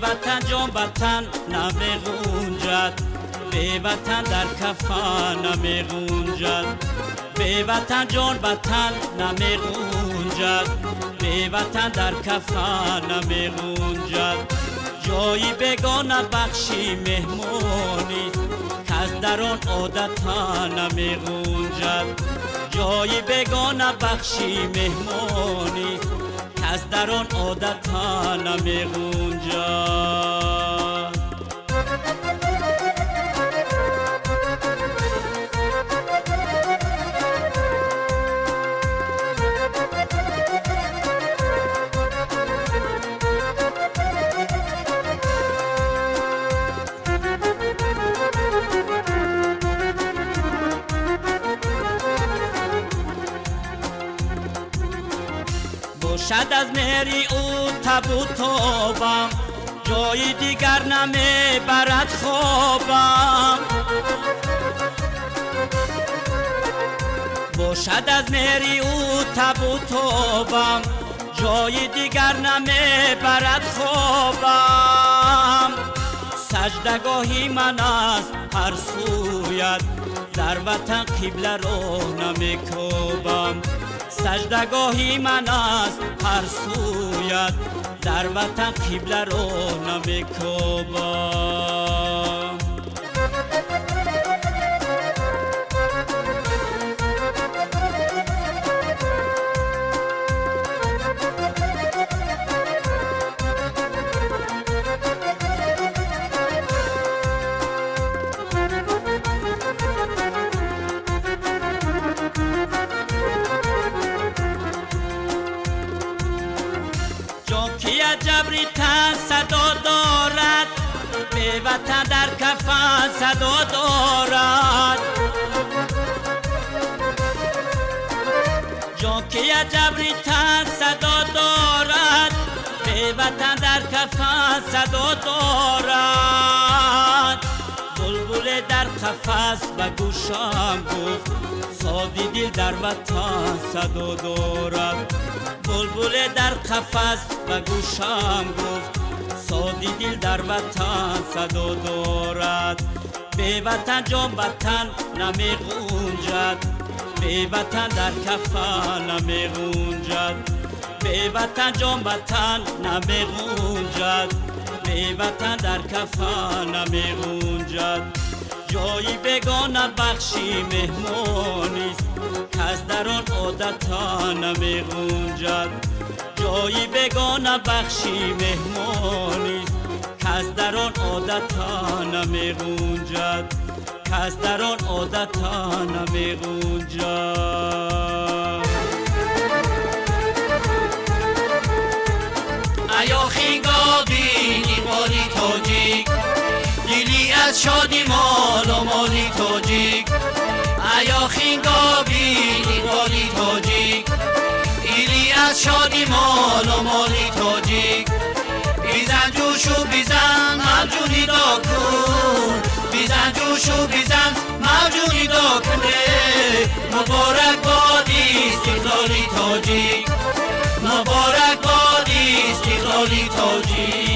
وطن جان وطن نمی‌گنجد، به وطن در کفن نمی‌گنجد. به وطن جان وطن نمی‌گنجد، به وطن در کفن نمی‌گنجد. جایی بگانه بخشی مهمانی کس در آن عادتا نمی‌گنجد. جایی بگانه بخشی مهمانی کس در آن عادتا نمی‌گنجد. باشد از مهری او تب و تابم، جای دیگر نمیبرد خوابم. باشد از مهری او تب و تابم، جای دیگر نمیبرد خوابم. سجدگاهی من است هر سویت، در وطن قبله رو نمیکوبم. سجدگاهی من است هر سویت، در وطن قبله رو نمیکوبم. جبری تن صدا دارد، به وطن در کفن صدا دارد. جان که جبری تن صدا دارد، به وطن در کفن صدا دارد. بلبل در قفس به گوشم گفت، سازی دل در وطن صدا دارد. بلبل در قفس به گوشم گفت، سازی دل در وطن صدا دارد. به وطن جان وطن نمی‌گنجد، به وطن در کفن نمی‌گنجد. به وطن جان وطن نمی‌گنجد، به وطن در کفن نمی‌گنجد. جایی بگانه بخشی مهمانیست کس در آن عادتا نمی‌گنجد. جایی بگانه بخشی مهمانیست کس در آن عادتا نمی‌گنجد. کس در آن عادتا نمی‌گنجد. ایا خینگا بینی مالی تاجیک، دلی از شادی مال و مالی تاجیک. ایا خینگا بینی مالی تاجیک، دلی از شادی مال و مالی تاجیک. بیزن جوش و بیزن موجونی دا کن، بیزن جوش و بیزن موجونی دا کنه. مبارک بادی استقلالی تاجیک، مبارک بادی استقلالی تاجیک.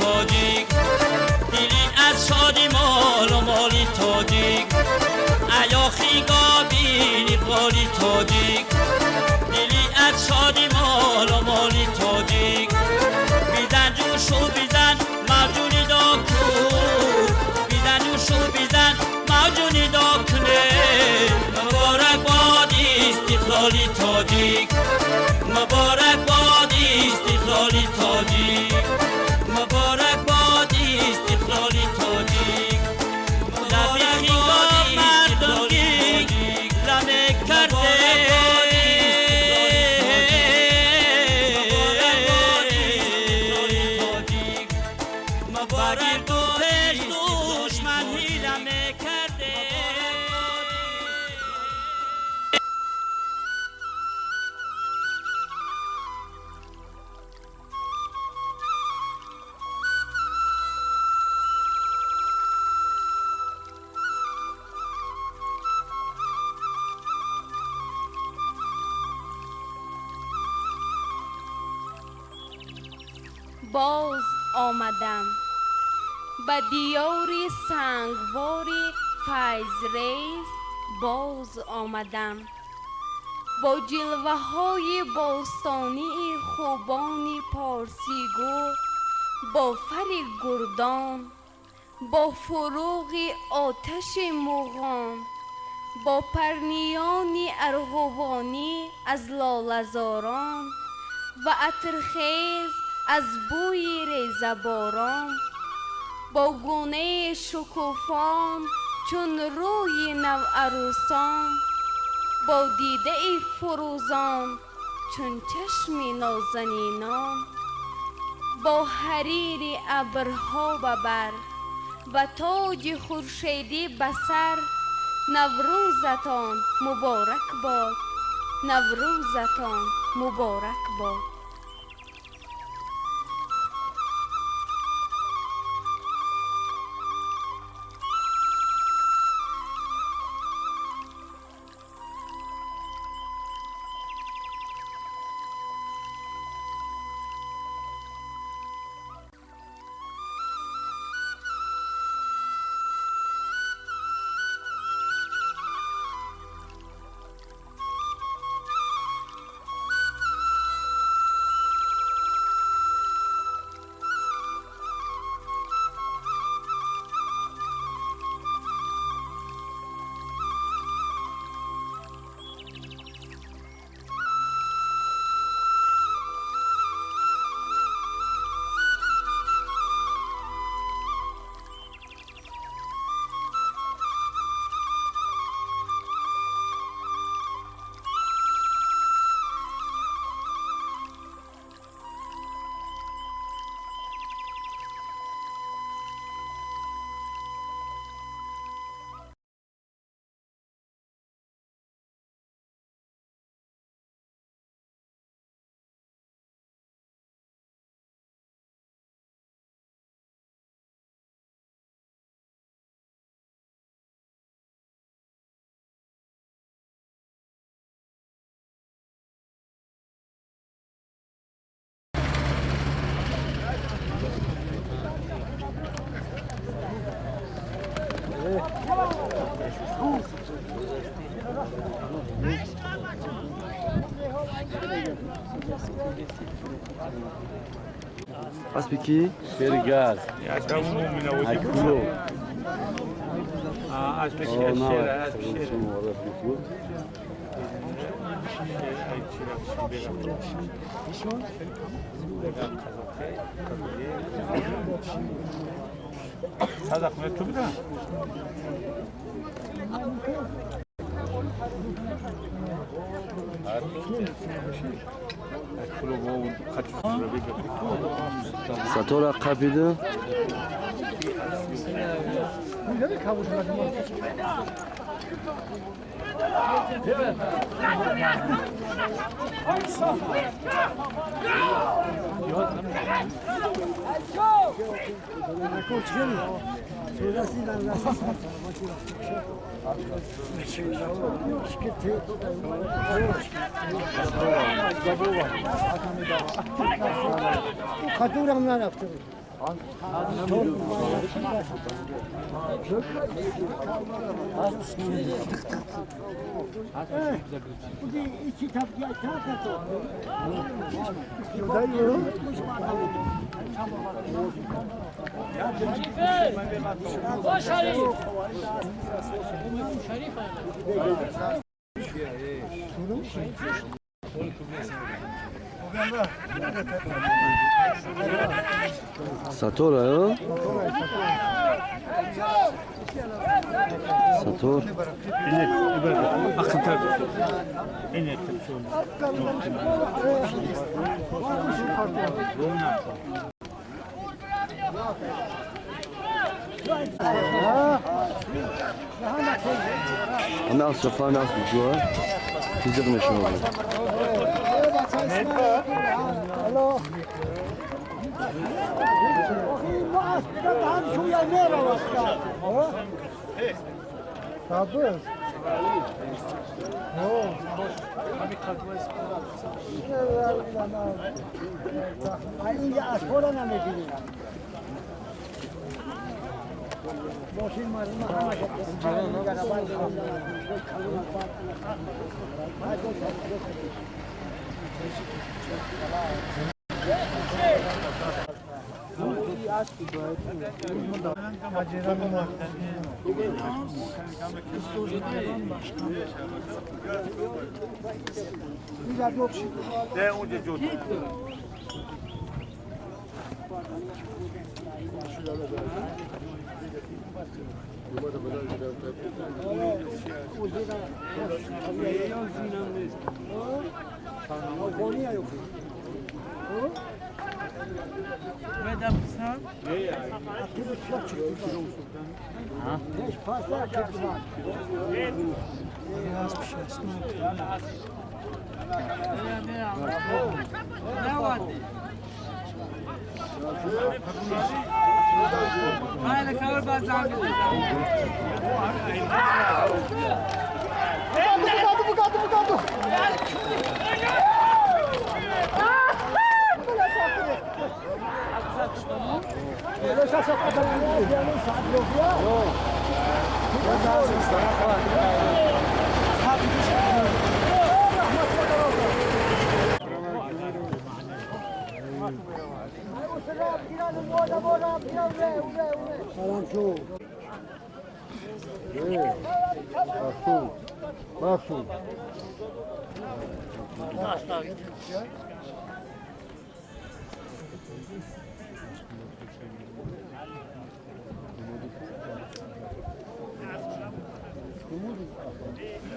تاجیک، دلی از شادی مال و مالی تاجیک. ایا خیگا بینی قالی تاجیک، دلی از شادی مال و مالی تاجیک. بیزن جوش و بیزن موجود شو بیزن موجونی داکنه مبارک باد استقلالی تاجیک مبارک باد استقلالی تاجیک مبارک باد استقلالی تاجیک مبارک باد مردمی لمه کرده مبارک باد دشمن هیلمه کرده باز آمدم به دیاری سنگواری فیض‌ریز باز آمدم با جلوه های باستانی خوبان پارسیگو با فر گردان با فروغ آتش مغان با پرنیان ارغوانی از لاله‌زاران و عطرخیز از بوی ریزه‌باران با گونه شکوفان چون روی نوعروسان با دیده فروزان چون چشم نازنینان با حریر ابرها به بر و تاج خورشیدی به سر نوروزتان مبارک باد نوروزتان مبارک باد Mas peki? Obrigado. Até um minuto. Aquilo. Acho que é cheira, acho que cheira. Sadak mı tuttu da? Satora kapıydı. Kaçıramlar yaptı. سطور سطور أنا أصلا فانا أصلا جوا تزيد مشروع ده اونجا جدا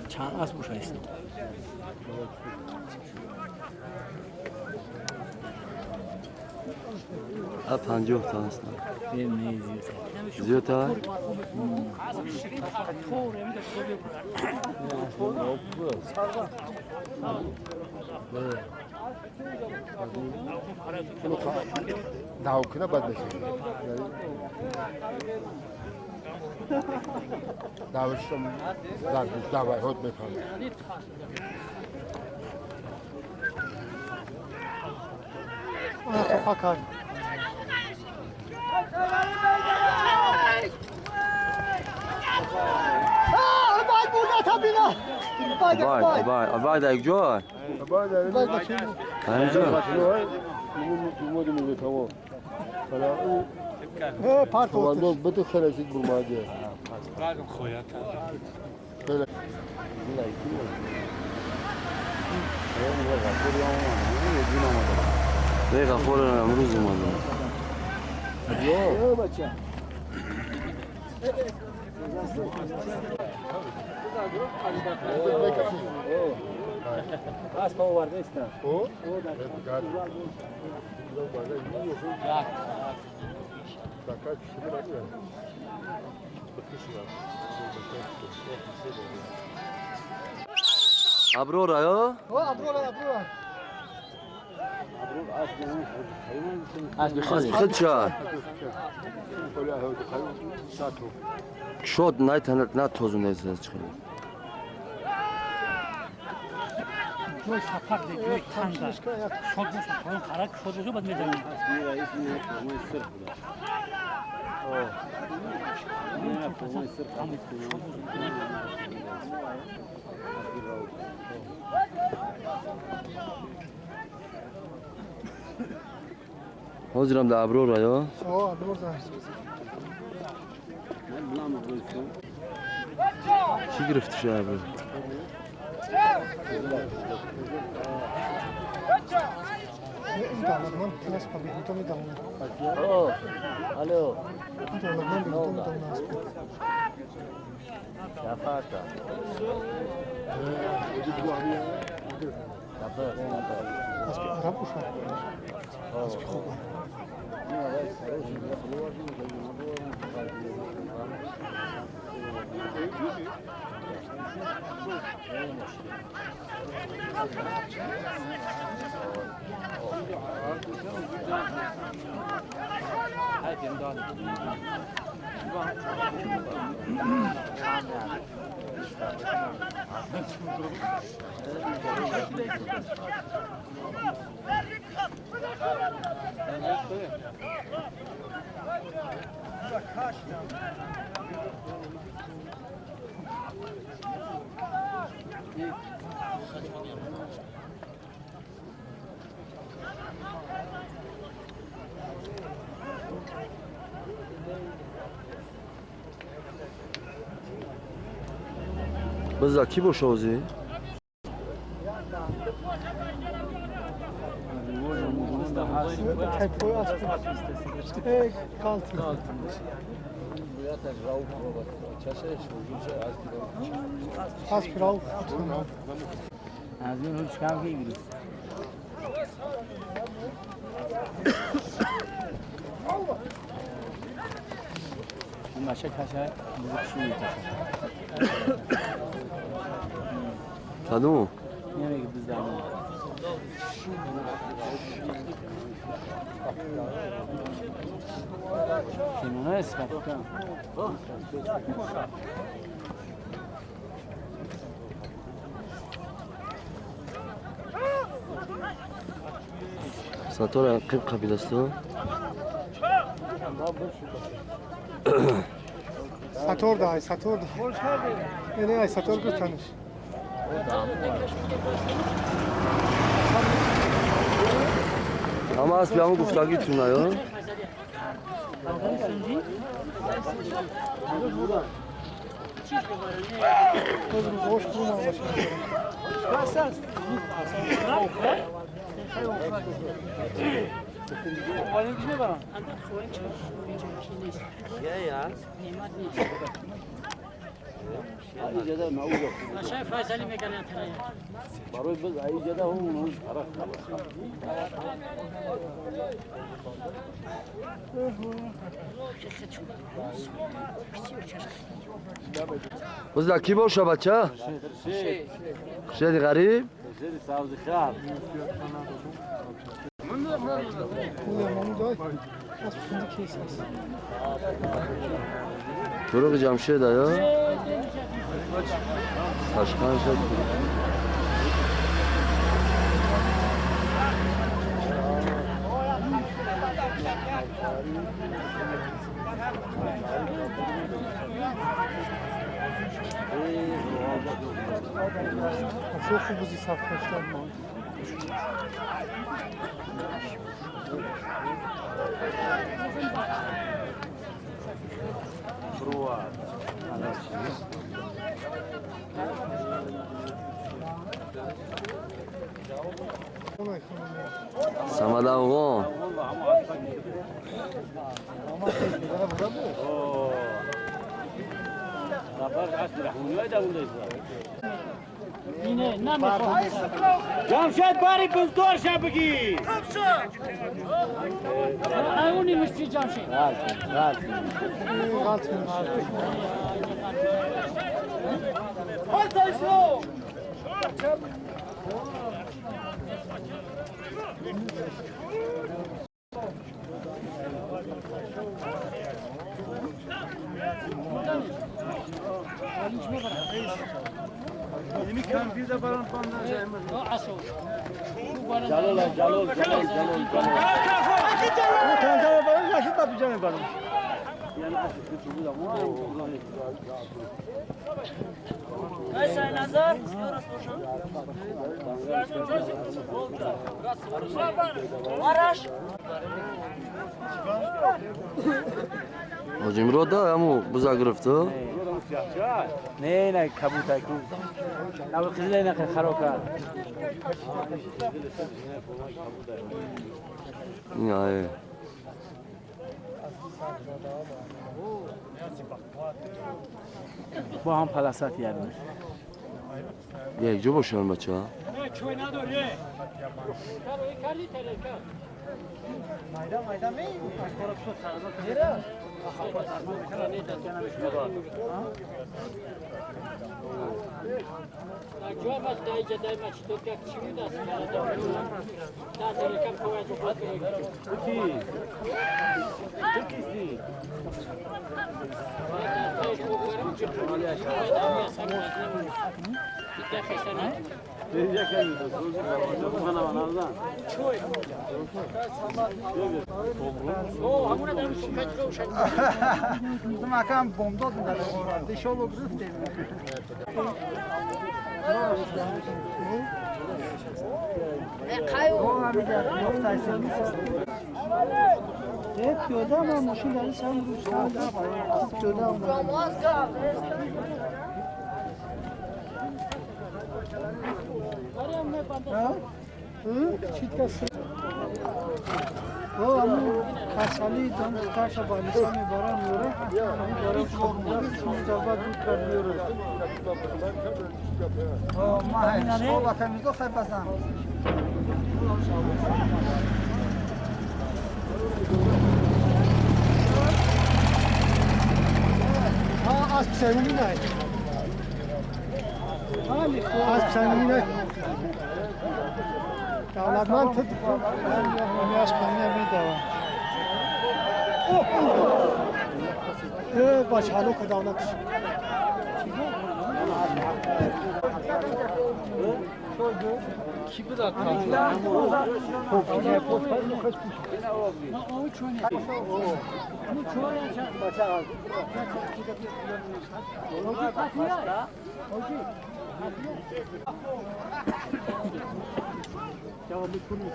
چند از بوش هست اب 50 تا هستن زیادتر دعوا كده بدنا دعوشتم دعوه هود بکنم فقط بعد یک جا پارتو بده خراشید برماده دقیقا خورن امروز اومدن از پا ورده است ابرو رایا از بخیر خد شد شد نه تنت نه توزون نیست چخیلی جوی سفر ده جوی تنده شد باشم خواهیم خرک شد باشم باید میدونم حاضرم در ابرو را یا؟ چی گرفتی شو ابرو؟ الو بزا کی باشه اوزی؟ از این روش کم که گیرید این مشه کشه بزرگشوی کشه کدوم؟ نمیگه بزدنی شنونه اسفت کن ساتور قیب قبیل است تو؟ ساتور ده یعنی ای ساتور گفتنش اما از بیامو گفتگی تونه یا؟ مشه فیصلی میکنه برای بز ای جدا اون بزا کی باشه بچه؟ شدی غریب؟ شدی سبز خرد طرق جمشید یا؟ تشکان شد خیلی خوب بودی صف کشتن سمد افغان اینه نمیخواد جمشید باری بزدور شب بگی اونی مشتی جمشید Hacım roda ama buza girifti. نه کبوتر کو اول قزله نه خراب کرد Yani. با هم پلاست یارم یک جو باشن بچه ها. Makam bomba bunlar. Dışarı gidip de. Evet, diyordu ama maşinleri sen vurursan da var. Diyordu ama. Ha? Hı? Çitkası. O ama kasali danıştaşa bağlısını varamıyor. Varıp sormuyoruz. Şimdi cevap tutmuyoruz. O mahallede o vatanımızda sayfasan. Ha az sevimli ne? Az sevimli ne? Dağlardan tut. Ben yaş bana bir devam. Baş halı kadavlat. Kimi de kaldı. Kopya potlar mı kaç kuş? O çoğun. Bu çoğun ya. Başa. Hoca kaçıyor. Hoca. Cevabı kurmuş.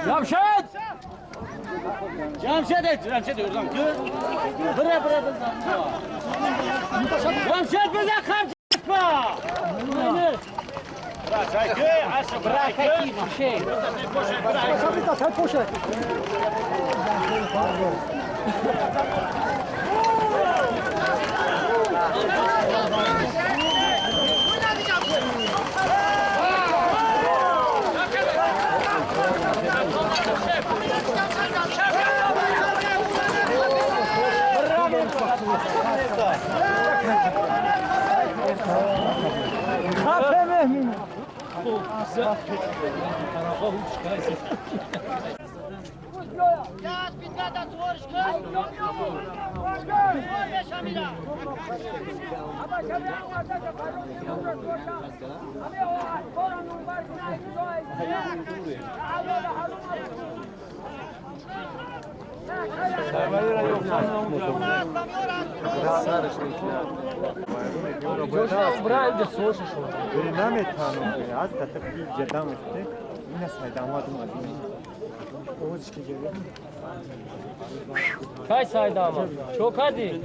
Jamşet! Jamşet et, Jamşet oradan kır. Buraya Jamşet bize karşı yapma! Bırak bir şey. Bırak poşet. Kaç saydı ama? Çok hadi.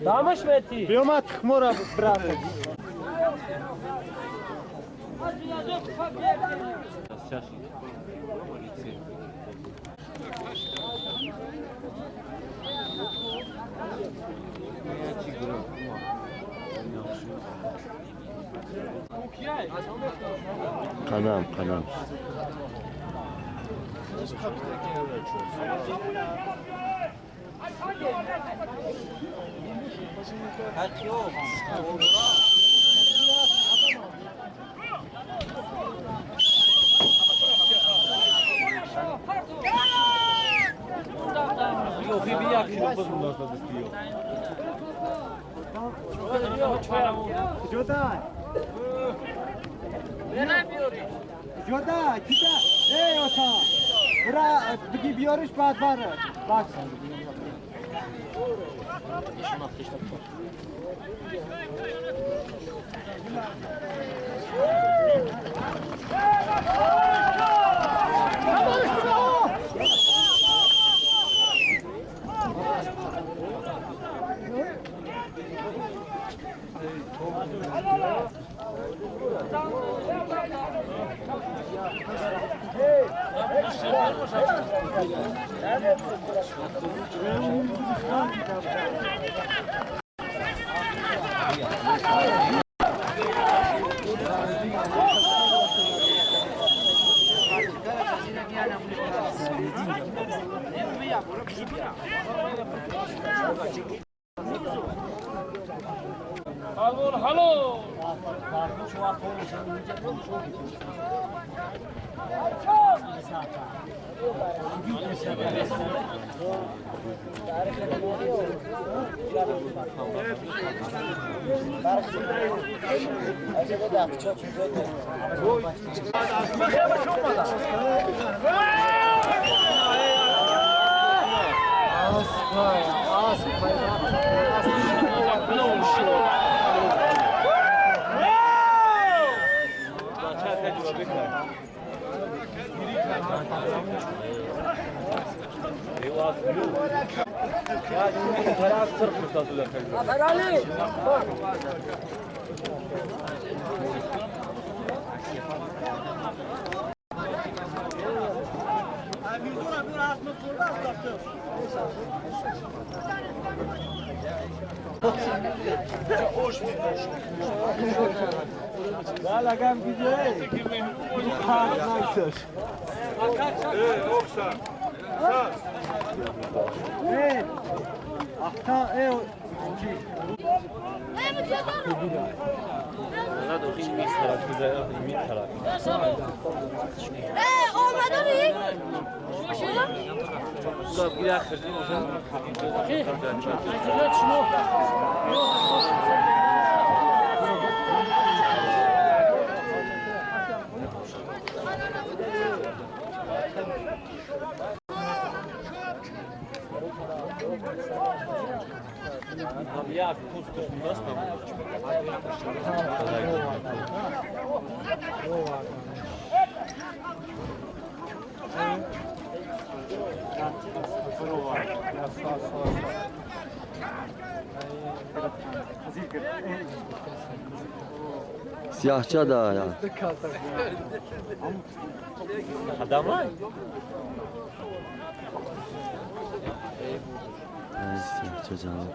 Damış Meti. Bioma tıkmora bırak. Kanam, kanam. Joda. Joda, kita. Ey ota. Bura bigi biyoruz bad var. Bak. Lagam güzel. Evet. Ahta ev. آمده روی Siyahça da ya. Adam var. Evet, siyahça canım.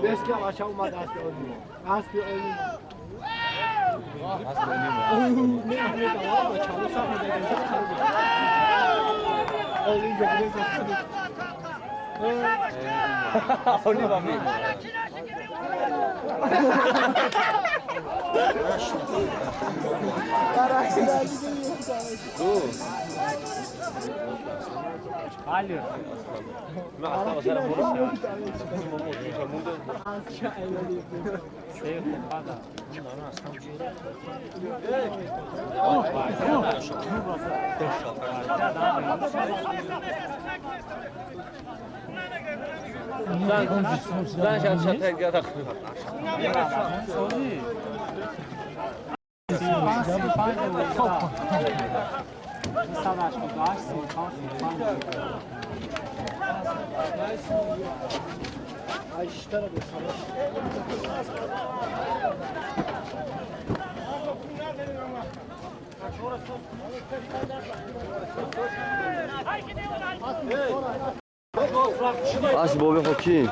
Beske aşağı olmadı aslı ölüyor. Aslı ölüyor. Ne Ahmet var ama çalışsak mı dedim. Ölünce bile satılır. Onu bak. Alıyor. اصل بابی خوکی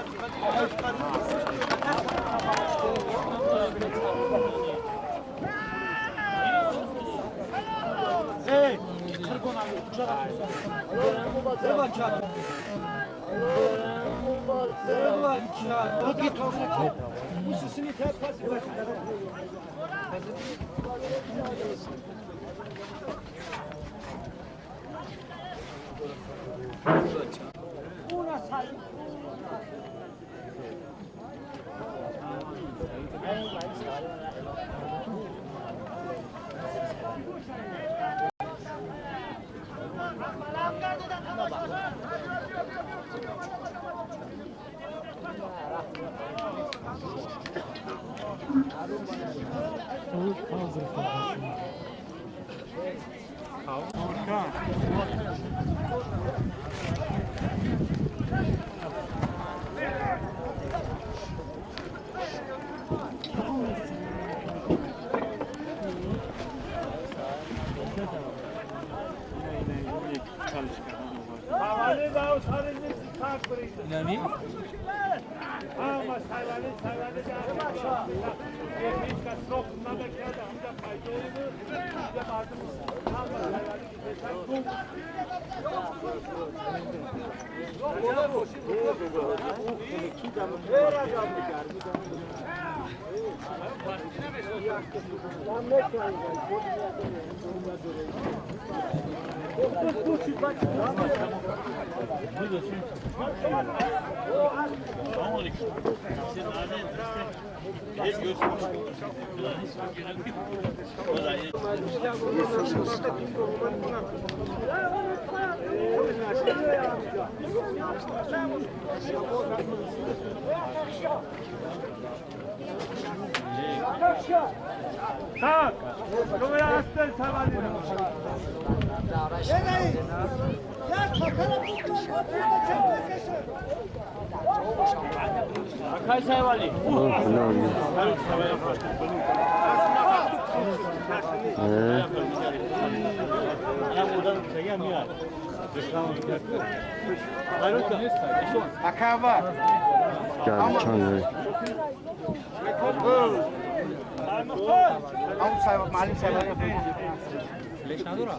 Havale ve o sarılmış tak bıraktı. نمی؟ Ama hayvanı de aşağı. Hiç kasrok bundan da geldi. Hamda paydoğunu. Bir de vardı mı? Ama hayvanı tak. Şuraya aslan savalini. Bakay sayvali. Anam buradan çeken mi ya? Akava. geldi çan Am sayva malim sayvalini. Leş nadura.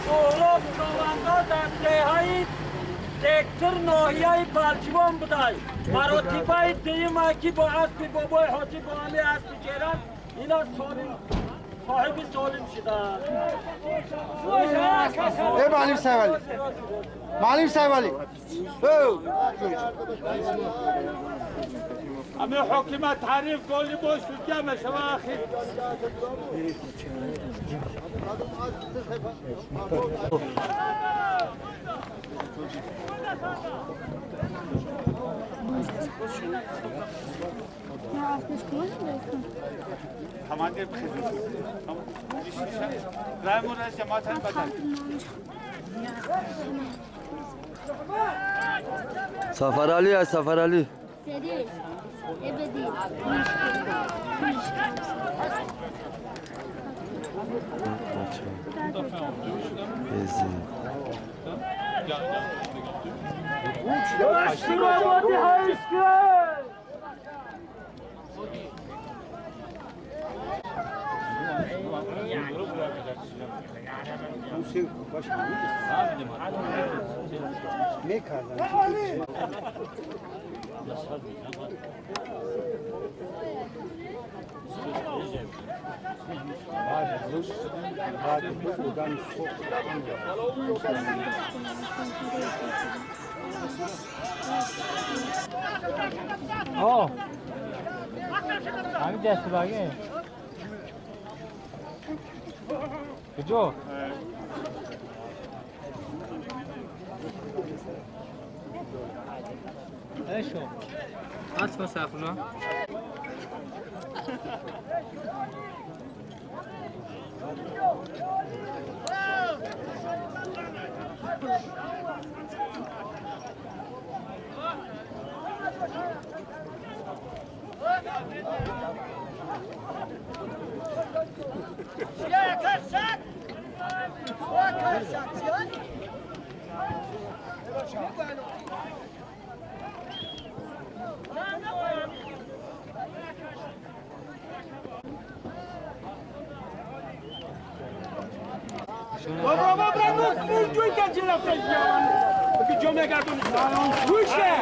سهراب چوانگاه دسته های دکتر ناحیه پلچوان بودای مراتبای دیمه که با اسب بابای حاجی با همه اسب جیران اینا صاحب سالم شدن ای معلم sayvali. معلم sayvali. اما حکومت تعریف کلی باش جمع شما اخی Tamam değil mi? Tamam. Rahim orası cemaatine bedel. سفر علی هست سفر علی سریع ابدی آه همین دست باگه کجا؟ ایشو اسم سفنا بابا جوی که جلو تجیان بگی جمعه گردونی گوش نه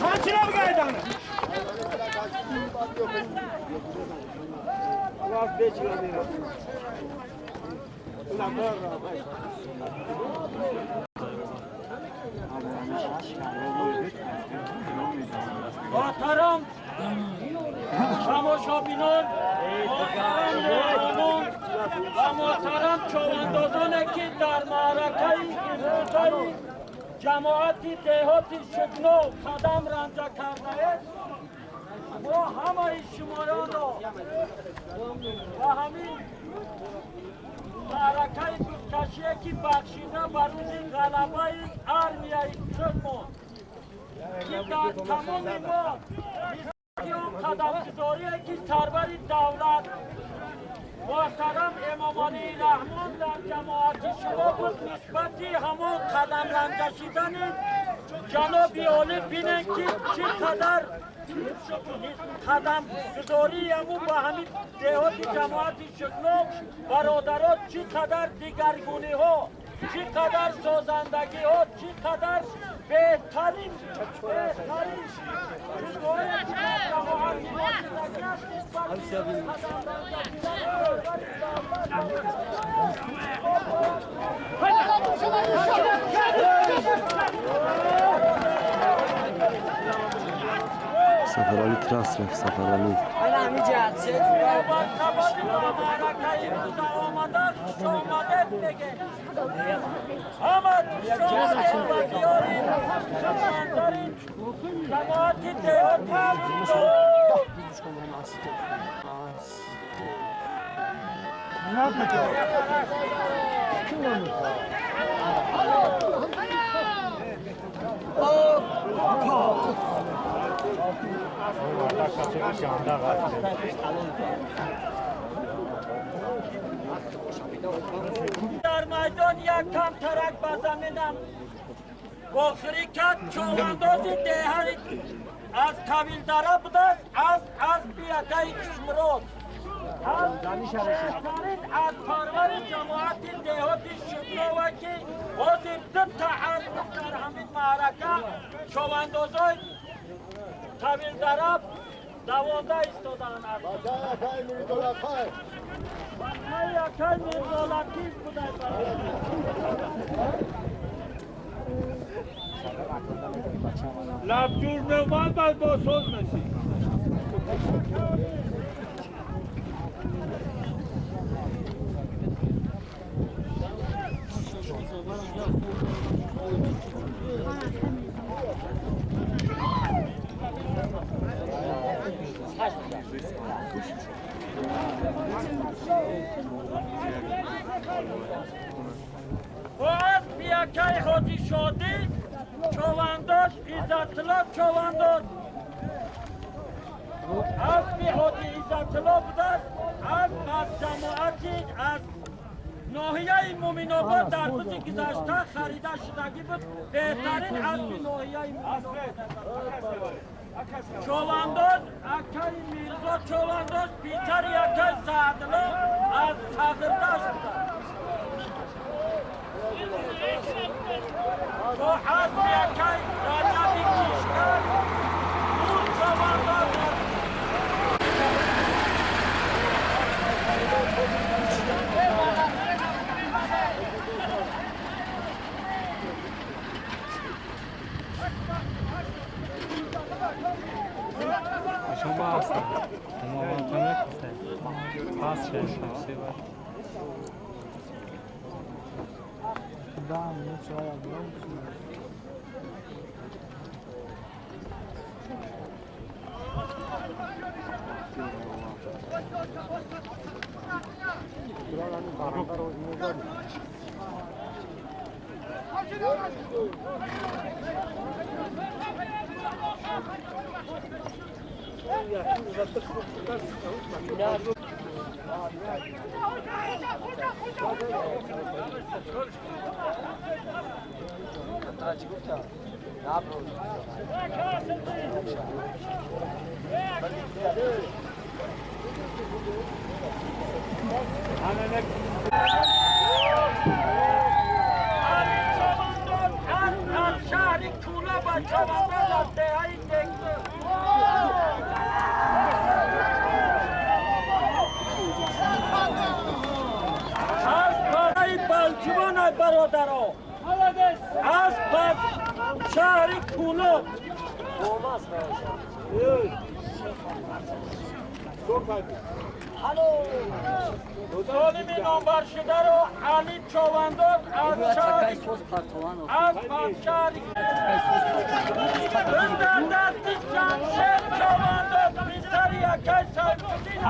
همچی نبگردن Allah beçiyor beni. Ulan محترم شماشابینان محترم و محترم چواندازانی که در معرکه امروزی جماعتی دهاتی شکنو قدم رنجه کرده است ما همه شمایان را و همین معرکه دوستکشی که بخشیده بر روز غلبه ارمیه شکمون که در تمام ما قدم گذاری که سرور دولت محترم امام علی رحمان در جماعت شما بود نسبتی همون قدم رنجشیدن جناب عالی بینن که چقدر قدم گذاری همون با همین دهات جماعت شکنو برادرات چقدر دیگرگونی ها چقدر سازندگی ها چقدر بهترین سفرعلی تراس رفت سفرعلی در میدان یک کم ترک بزمینم با خریکت چوانداز دهری از طویل دره بوده از بیاکای کشمراد از بهترین از پرور جماعت دهات شکنو که حاضر دو تا عزم در همین معرکه چواندازای طویل دره دوانده ایستادن از یکی میردولتی بوده لبجور نمان باید با سوز نشی باز بیاکای حاجی شادی چوانداز عزتالله چوانداز از بی حاجی عزتالله بوده از جماعتی از ناحیه مومین آباد در روز گذشته خریده شدگی بود بهترین از بی ناحیه مومین آباد چوانداز اکای میرزا چوانداز پیتر یکای سعدالله از صدردشت بوده تو از بیاکای رجبی کشکر اون چوانداز شما هستم شما وانتونه کسته پاس شد شمسی بار شهری کوله با چوانده لطه های دکتر از پای بلجوان برادرها از پس شهری کوله سالمی نامبر شده رو علی چوانداز از شهری از پس شهری در دستی جمشید چوانداز بیسر یکی سرکودین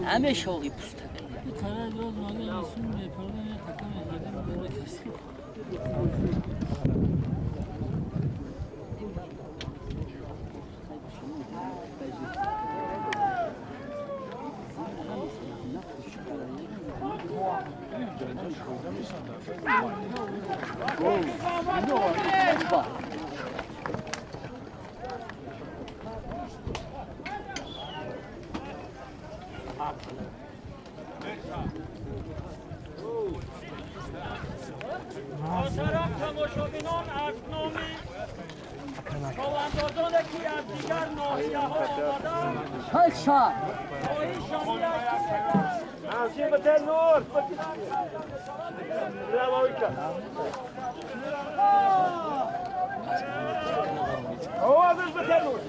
همه شوقی پوسته محترم تماشابینان از نامی چواندازان که از دیگر ناحیه ها آمدند خواهی شامل همچین بده نور آوازش بده نور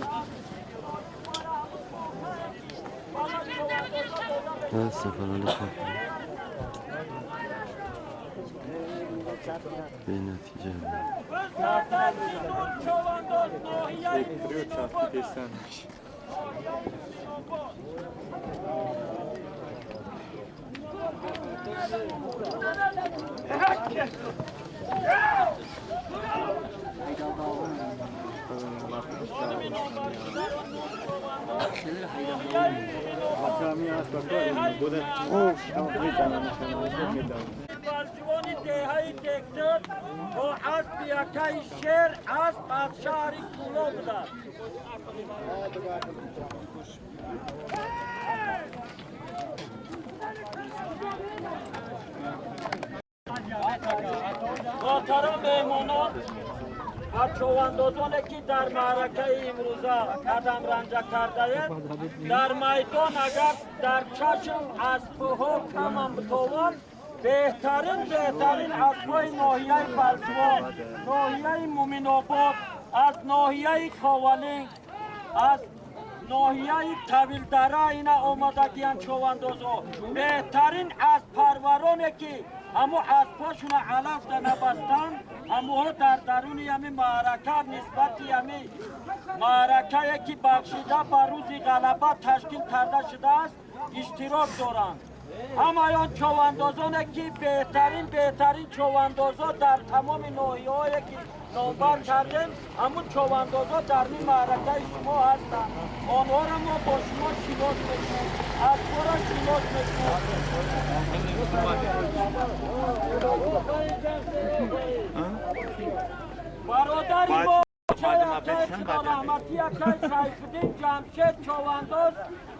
سفران کافی به نتیجه چوانداز ناحیه بلجوانی دهی دکتر و از بیاکای شهر از از شهری کولو بودند محترم مهمانان و چواندازانی که در معرکه امروزه قدم رنجه کرده اید در میدان اگر در چشم اسبها کم بتوان بهترین اسبای ناحیه بلجوان، ناحیه مومن آباد، از ناحیه کاولینگ، از ناحیه طویل دره اینا آمدگیان چواندازها بهترین از پرورانه که همو اسباشون علف ده نبستن همو در درون یمی معرکه نسبتی یمی معرکه که بخشیده بر روز غلبه تشکیل کرده شده است اشتراک دارند. همایان چواندازانه که بهترین چواندازها در تمام ناحیه‌هایی که نامبر کردیم همون چواندازها در این معرکه شما هستند. آنها را ما با شما شناس میکنیم، اسبا را شناس میکنیم. برادری ما رحمتی اکای سیفالدین جمشید چوانداز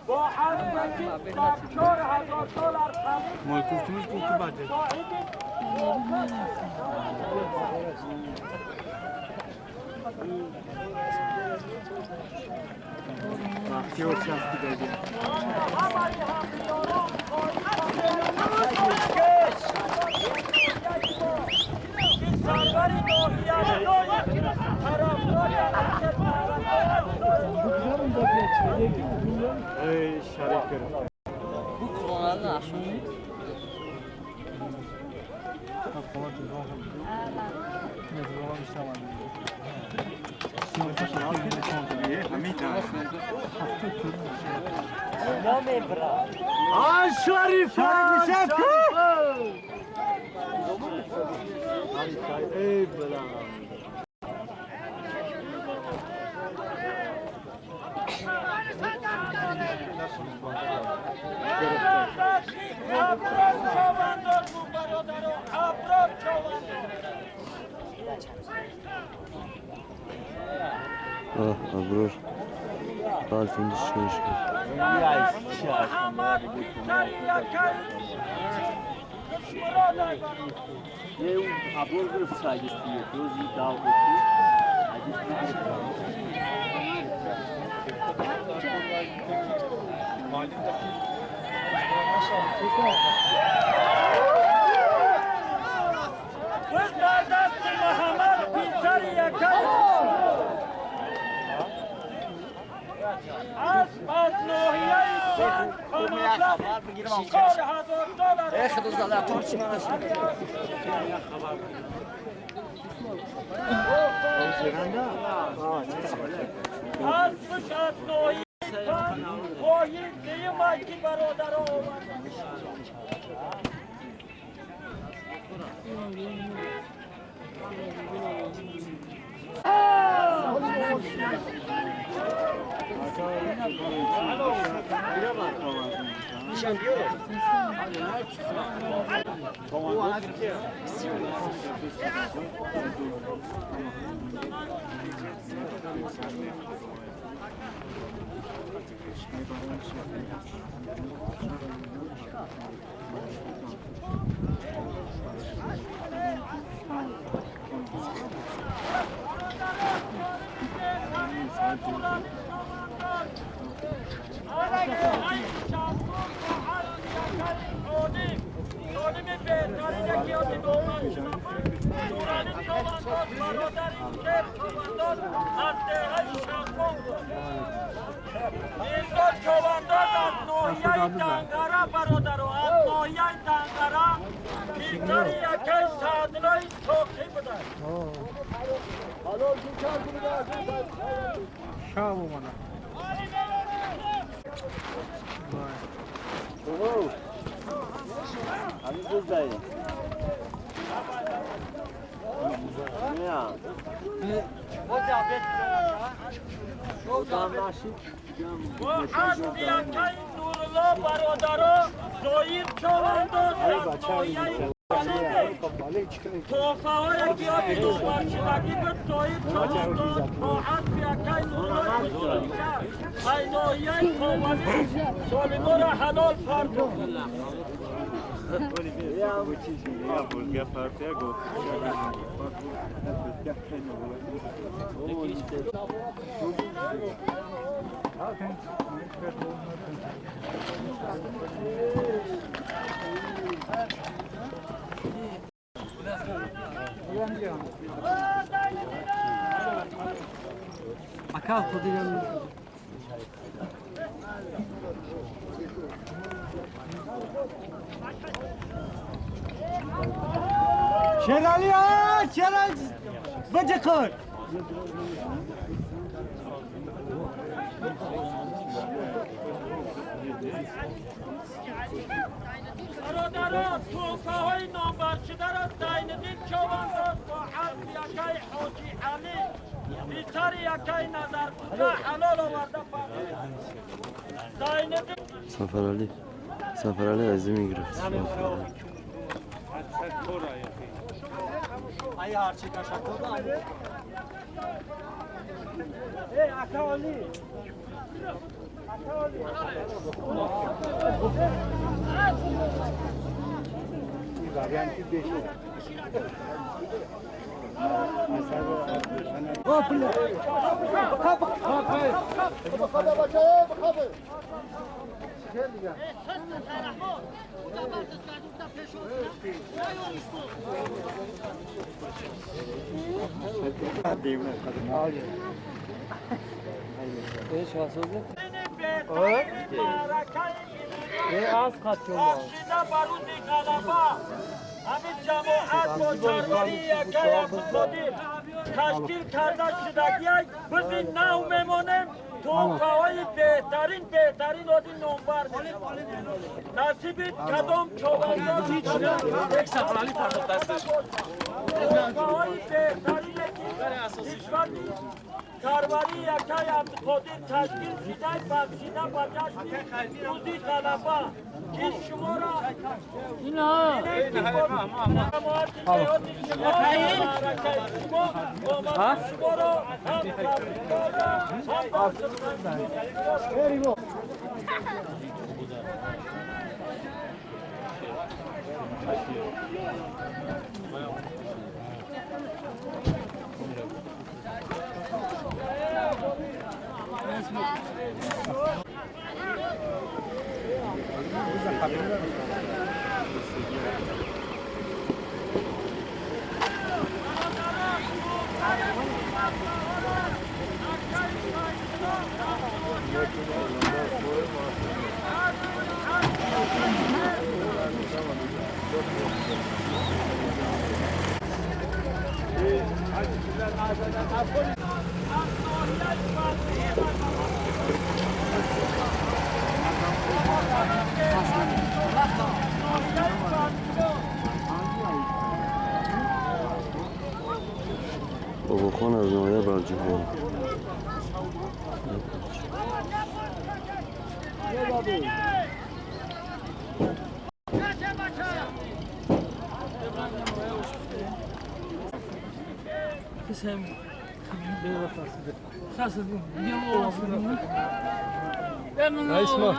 با اسبی در 4000 دلار خرید سربری ناحیه طرفدار شریک گرفت. Bu kulağına aşın. آن شریف ای بلا ابرار چواندار بود برادر ابرار چواندار Abror. Altın düşmüş. محمد بیتر یکی برادر Eu abor bir saygısı dozi dal etti. Kız kardeşti Muhammed Bilser yakayım. Az Nuhiye'yi sen komadlar. Kor hazır dolar. Kızlar torçman aşın. Az kış az Nuhiye'yi sen koyun diyeyim ayki barodarı olan. Nurullah barodaro zoyir çovandoz توفاهای گیاهی دوبارچیدگی به تویی چوندان راحت بیاکای نورای بزرگی اینایی قوانی سولیمو را حلال پردو Akal kudilen. شرالی ها چرا بچه کن برادران توفاهای نامبرشده را زیندین چوانداز با حرف یکای حاجی علی بیتر یکای نظر بوده حلال آورده زیندین Zafer Ali azim گرفت. ای هرچی تشکر ای اکالی varianti beşi. Hopla. Kap. Eş vasıldı. از قطعه بخشیده بروز غلبه همین جماعت با سربری یکی عبدالقادر تشکیل کرده شدگی بزین نو میمانیم توقعهای بهترین آدی نمبر نصیب کدام چوبنداز یک سفرالی فرمود دستش توقعهای بهترین کشور سربری یکی عبدالقادر تشکیل شده بخشیده با جشن روزی غلبه این شما را بابا خان از نایه برجه رئیس ما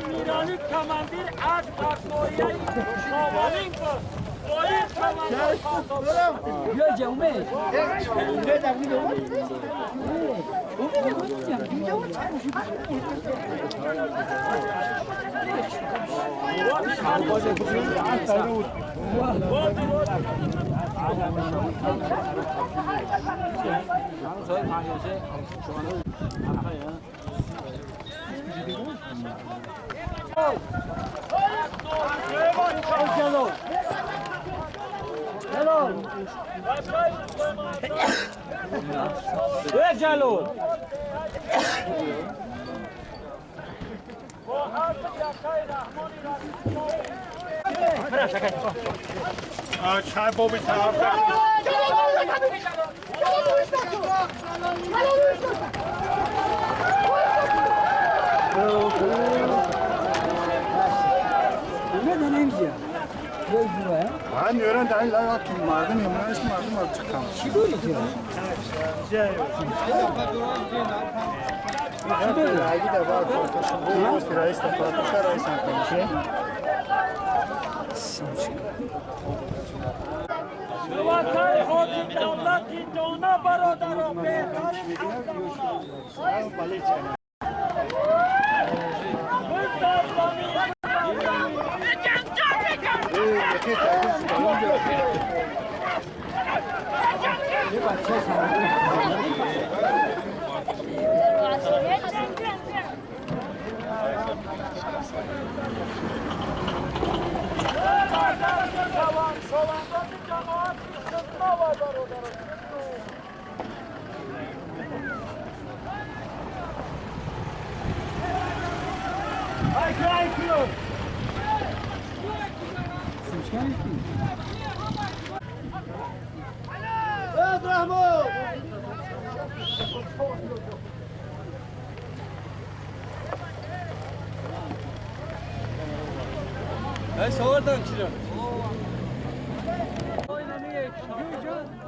میرانی کماندیر از پاسویی شمالین کن زویی کماندیر یا جمعه جلو چای بابی طرف من یورن در این لایه که مردم یمنایش مردم رو چکم چی دوری که؟ اگه در باید فرطاشون دوستی رئیس در فرطاشه رئیس هم کنیشه وطای حاجی دولتی دونه برادران بهترین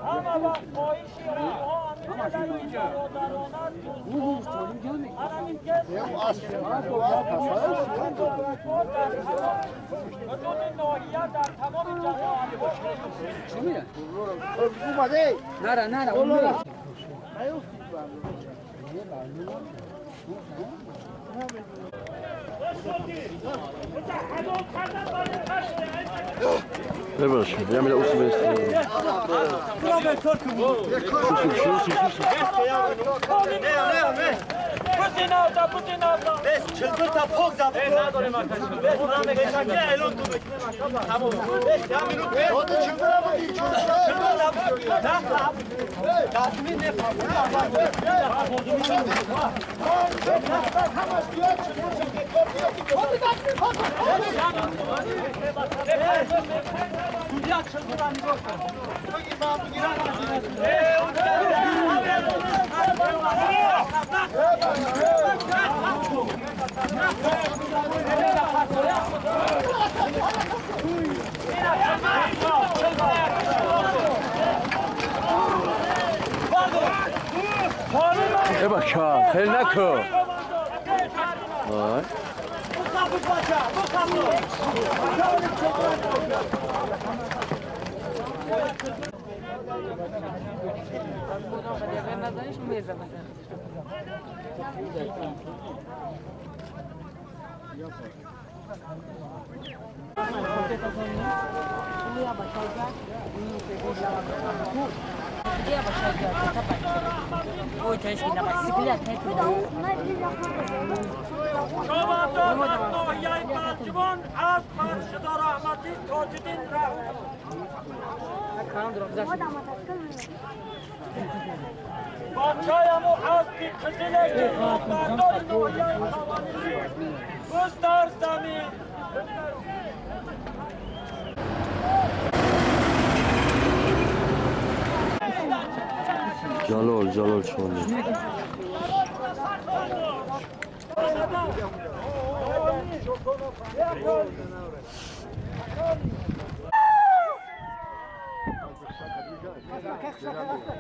Ama bak o işi o Nara, nara, onlara. ببخشید میام میره اصول استفاده ببخش خیلی نکن شما ناحیه پرچمان از مرشد رحمتی تاجدین رحمت بچه‌مو از که خزیلش بردار ناحیه حوالی گستر زمین جلال شما Kak